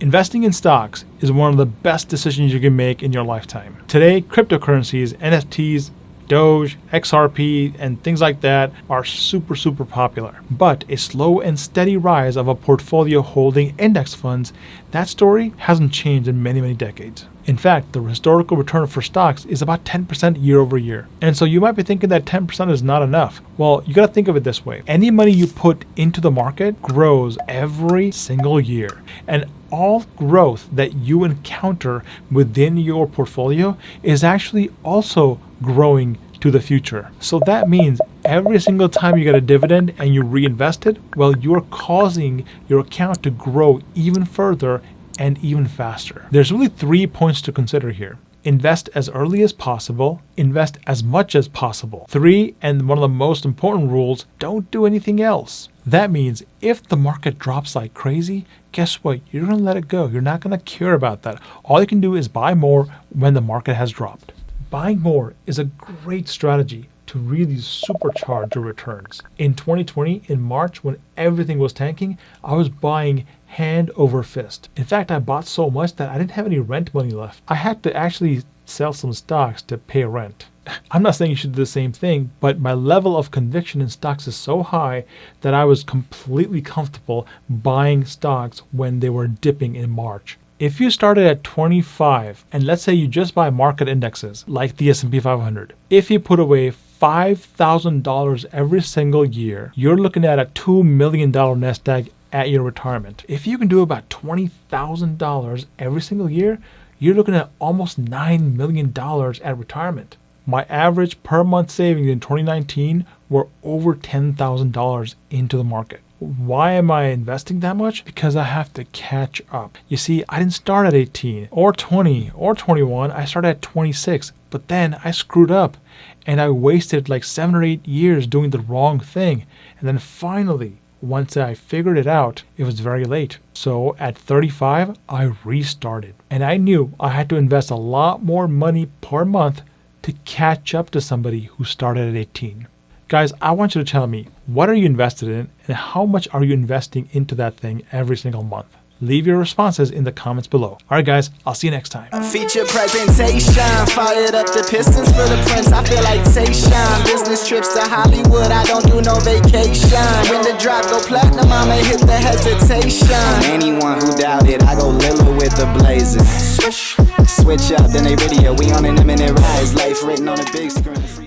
Investing in stocks is one of the best decisions you can make in your lifetime. Today, cryptocurrencies, NFTs, Doge, XRP, and things like that are super popular. But a slow and steady rise of a portfolio holding index funds, that story hasn't changed in many decades. In fact, the historical return for stocks is about 10% year over year. And so you might be thinking that 10% is not enough. Well, you got to think of it this way. Any money you put into the market grows every single year. And all growth that you encounter within your portfolio is actually also growing to the future. So that means every single time you get a dividend and you reinvest it, well, you're causing your account to grow even further and even faster. There's really 3 points to consider here. Invest as early as possible, invest as much as possible. 3, and one of the most important rules, don't do anything else. That means if the market drops like crazy, guess what? You're going to let it go. You're not going to care about that. All you can do is buy more when the market has dropped. Buying more is a great strategy to really supercharge your returns. In 2020, in March, when everything was tanking, I was buying hand over fist. In fact, I bought so much that I didn't have any rent money left. I had to actually sell some stocks to pay rent. I'm not saying you should do the same thing, but my level of conviction in stocks is so high that I was completely comfortable buying stocks when they were dipping in March. If you started at 25, and let's say you just buy market indexes like the S&P 500, if you put away $5,000 every single year, you're looking at a $2 million nest egg at your retirement. If you can do about $20,000 every single year, you're looking at almost $9 million at retirement. My average per month savings in 2019 were over $10,000 into the market. Why am I investing that much? Because I have to catch up. You see, I didn't start at 18 or 20 or 21. I started at 26, but then I screwed up and I wasted like 7 or 8 years doing the wrong thing. And then finally, once I figured it out, it was very late. So at 35, I restarted. And I knew I had to invest a lot more money per month to catch up to somebody who started at 18. Guys, I want you to tell me, what are you invested in and how much are you investing into that thing every single month? Leave your responses in the comments below. All right, guys, I'll see you next time. Feature presentation, fired up the Pistons for the Prince. I feel like Tayshaun. Business trips to Hollywood, I don't do no vacation. When the drop go platinum, I'ma hit the hesitation. Anyone who doubted, I go Lilla with the Blazers. Switch up, then they radio. We on an imminent rise. Life written on a big screen.